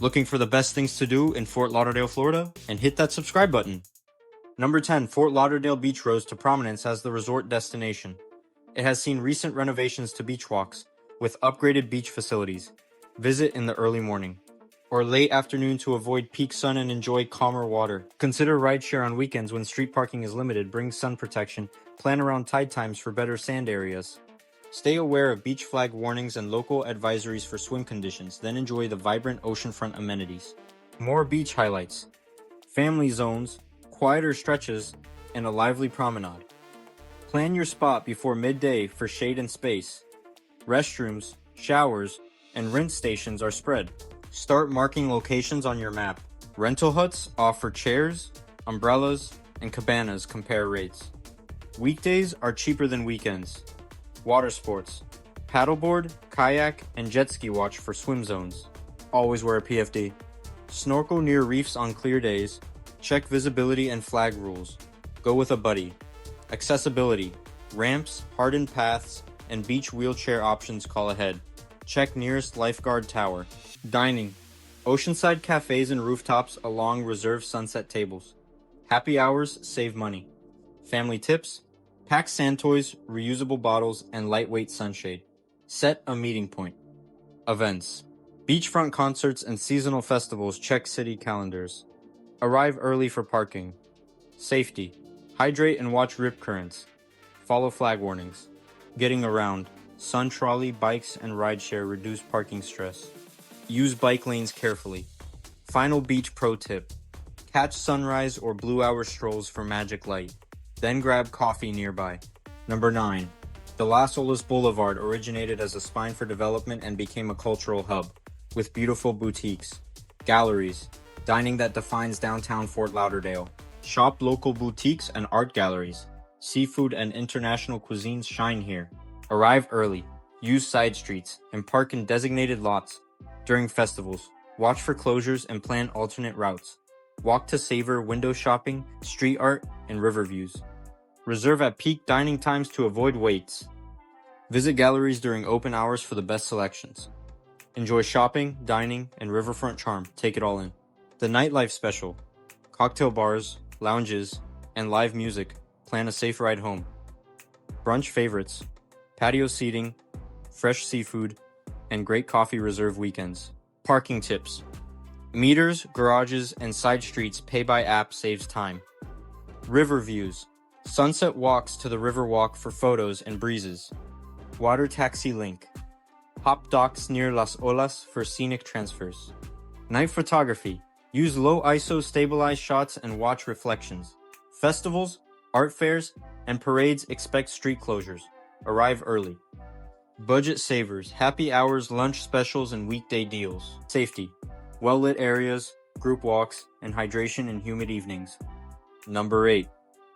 Looking for the best things to do in Fort Lauderdale, Florida? And hit that subscribe button. Number 10, Fort Lauderdale Beach rose to prominence as the resort destination. It has seen recent renovations to beach walks, with upgraded beach facilities. Visit in the early morning or late afternoon to avoid peak sun and enjoy calmer water. Consider rideshare on weekends when street parking is limited. Bring sun protection. Plan around tide times for better sand areas. Stay aware of beach flag warnings and local advisories for swim conditions, then enjoy the vibrant oceanfront amenities. More beach highlights: family zones, quieter stretches, and a lively promenade. Plan your spot before midday for shade and space. Restrooms, showers, and rinse stations are spread. Start marking locations on your map. Rental huts offer chairs, umbrellas, and cabanas. Compare rates. Weekdays are cheaper than weekends. Water sports: paddleboard, kayak, and jet ski watch for swim zones. Always wear a PFD. Snorkel near reefs on clear days. Check visibility and flag rules. Go with a buddy. Accessibility: ramps, hardened paths, and beach wheelchair options. Call ahead. Check nearest lifeguard tower. Dining: oceanside cafes and rooftops along reserved sunset tables. Happy hours save money. Family tips: pack sand toys, reusable bottles, and lightweight sunshade. Set a meeting point. Events: beachfront concerts and seasonal festivals. Check city calendars. Arrive early for parking. Safety: hydrate and watch rip currents. Follow flag warnings. Getting around: sun trolley, bikes, and rideshare reduce parking stress. Use bike lanes carefully. Final beach pro tip: catch sunrise or blue hour strolls for magic light. Then grab coffee nearby. Number 9. The Olas Blvd originated as a spine for development and became a cultural hub, with beautiful boutiques, galleries, dining that defines downtown Fort Lauderdale. Shop local boutiques and art galleries. Seafood and international cuisines shine here. Arrive early, use side streets, and park in designated lots. During festivals, watch for closures and plan alternate routes. Walk to savor window shopping, street art, and river views. Reserve at peak dining times to avoid waits. Visit galleries during open hours for the best selections. Enjoy shopping, dining, and riverfront charm. Take it all in. The nightlife special: cocktail bars, lounges, and live music. Plan a safe ride home. Brunch favorites: patio seating, fresh seafood, and great coffee reserve weekends. Parking tips: meters, garages, and side streets pay by app saves time. River views: sunset walks to the Riverwalk for photos and breezes. Water taxi link: hop docks near Las Olas for scenic transfers. Night photography: use low ISO stabilized shots and watch reflections. Festivals, art fairs, and parades expect street closures. Arrive early. Budget savers: happy hours, lunch specials, and weekday deals. Safety: well-lit areas, group walks, and hydration in humid evenings. Number 8.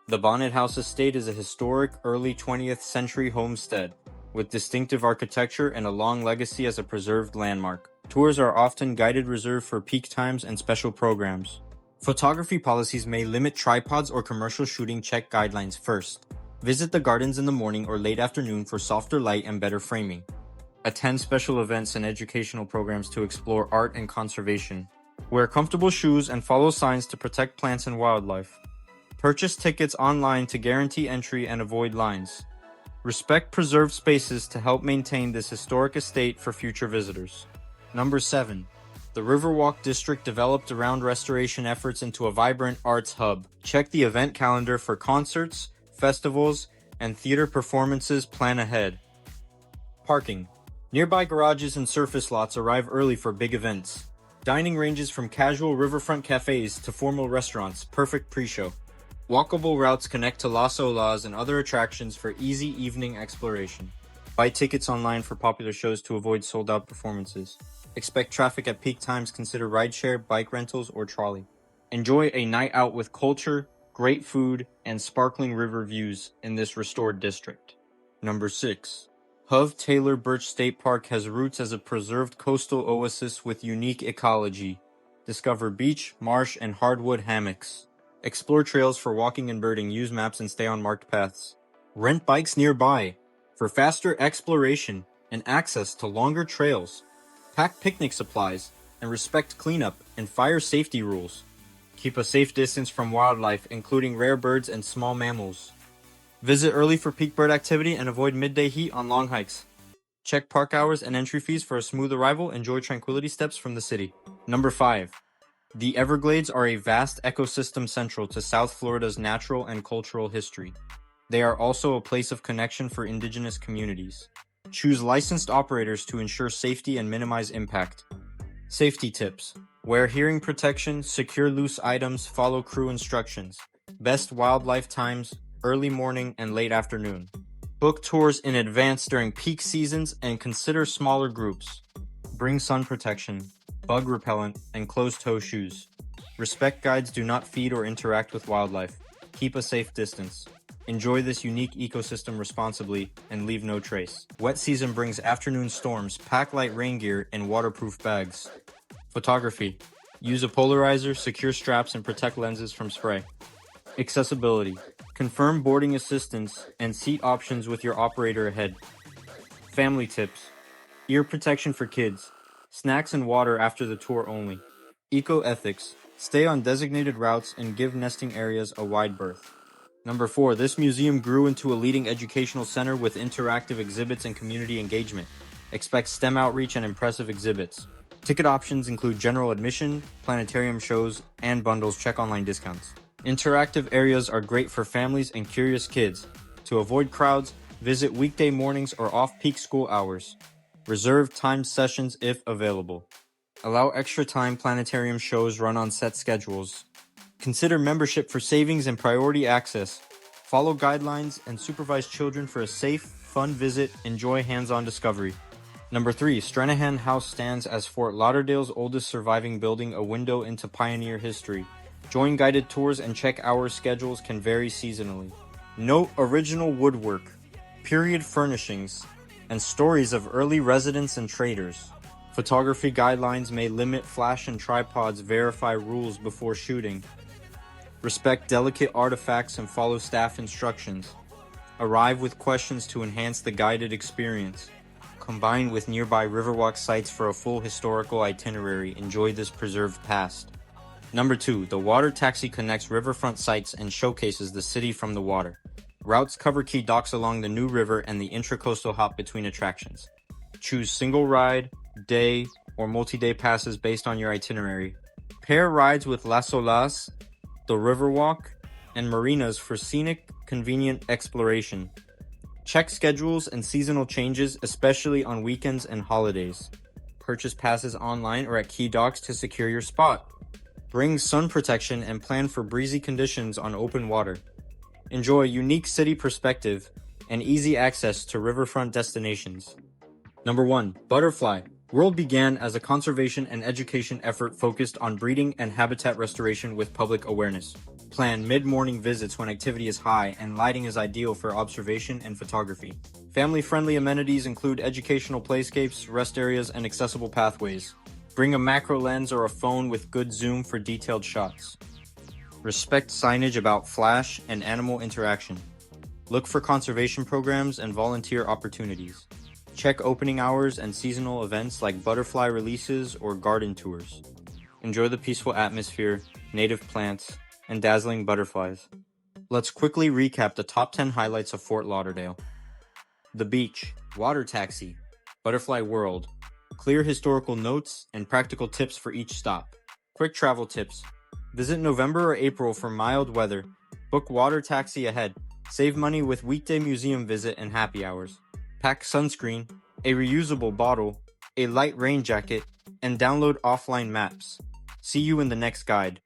The Bonnet House Estate is a historic early 20th century homestead with distinctive architecture and a long legacy as a preserved landmark. Tours are often guided, reserved for peak times and special programs. Photography policies may limit tripods or commercial shooting. Check guidelines first. Visit the gardens in the morning or late afternoon for softer light and better framing. Attend special events and educational programs to explore art and conservation. Wear comfortable shoes and follow signs to protect plants and wildlife. Purchase tickets online to guarantee entry and avoid lines. Respect preserved spaces to help maintain this historic estate for future visitors. Number 7. The Riverwalk District developed around restoration efforts into a vibrant arts hub. Check the event calendar for concerts, festivals, and theater performances. Plan ahead. Parking: nearby garages and surface lots. Arrive early for big events. Dining ranges from casual riverfront cafes to formal restaurants. Perfect pre-show. Walkable routes connect to Las Olas and other attractions for easy evening exploration. Buy tickets online for popular shows to avoid sold-out performances. Expect traffic at peak times. Consider rideshare, bike rentals, or trolley. Enjoy a night out with culture, great food, and sparkling river views in this restored district. Number 6. Hove Taylor Birch State Park has roots as a preserved coastal oasis with unique ecology. Discover beach, marsh, and hardwood hammocks. Explore trails for walking and birding. Use maps and stay on marked paths. Rent bikes nearby for faster exploration and access to longer trails. Pack picnic supplies and respect cleanup and fire safety rules. Keep a safe distance from wildlife, including rare birds and small mammals. Visit early for peak bird activity and avoid midday heat on long hikes. Check park hours and entry fees for a smooth arrival. Enjoy tranquility steps from the city. Number 5. The Everglades are a vast ecosystem central to South Florida's natural and cultural history. They are also a place of connection for indigenous communities. Choose licensed operators to ensure safety and minimize impact. Safety tips. Wear hearing protection, secure loose items, follow crew instructions. Best wildlife times, early morning and late afternoon. Book tours in advance during peak seasons and consider smaller groups. Bring sun protection, bug repellent, and closed-toe shoes. Respect guides do not feed or interact with wildlife. Keep a safe distance. Enjoy this unique ecosystem responsibly and leave no trace. Wet season brings afternoon storms. Pack light rain gear and waterproof bags. Photography. Use a polarizer, secure straps, and protect lenses from spray. Accessibility. Confirm boarding assistance and seat options with your operator ahead. Family tips. Ear protection for kids. Snacks and water after the tour only. Eco-ethics. Stay on designated routes and give nesting areas a wide berth. Number 4. This museum grew into a leading educational center with interactive exhibits and community engagement. Expect STEM outreach and impressive exhibits. Ticket options include general admission, planetarium shows, and bundles. Check online discounts. Interactive areas are great for families and curious kids. To avoid crowds, visit weekday mornings or off-peak school hours. Reserve timed sessions if available. Allow extra time. Planetarium shows run on set schedules. Consider membership for savings and priority access. Follow guidelines and supervise children for a safe, fun visit. Enjoy hands-on discovery. Number 3. Stranahan House stands as Fort Lauderdale's oldest surviving building, a window into pioneer history. Join guided tours and check hour schedules can vary seasonally. Note original woodwork, period furnishings, and stories of early residents and traders. Photography guidelines may limit flash and tripods. Verify rules before shooting. Respect delicate artifacts and follow staff instructions. Arrive with questions to enhance the guided experience. Combine with nearby Riverwalk sites for a full historical itinerary. Enjoy this preserved past. Number 2. The water taxi connects riverfront sites and showcases the city from the water. Routes cover key docks along the New River and the intracoastal hop between attractions. Choose single ride, day, or multi-day passes based on your itinerary. Pair rides with Las Olas, the Riverwalk, and marinas for scenic, convenient exploration. Check schedules and seasonal changes, especially on weekends and holidays. Purchase passes online or at key docks to secure your spot. Bring sun protection and plan for breezy conditions on open water. Enjoy unique city perspective and easy access to riverfront destinations. Number 1. Butterfly. World began as a conservation and education effort focused on breeding and habitat restoration with public awareness. Plan mid-morning visits when activity is high and lighting is ideal for observation and photography. Family-friendly amenities include educational playscapes, rest areas, and accessible pathways. Bring a macro lens or a phone with good zoom for detailed shots. Respect signage about flash and animal interaction. Look for conservation programs and volunteer opportunities. Check opening hours and seasonal events like butterfly releases or garden tours. Enjoy the peaceful atmosphere, native plants, and dazzling butterflies. Let's quickly recap the top 10 highlights of Fort Lauderdale. The beach, water taxi, butterfly world, clear historical notes, and practical tips for each stop. Quick travel tips. Visit November or April for mild weather. Book water taxi ahead. Save money with weekday museum visit and happy hours. Pack sunscreen, a reusable bottle, a light rain jacket, and download offline maps. See you in the next guide.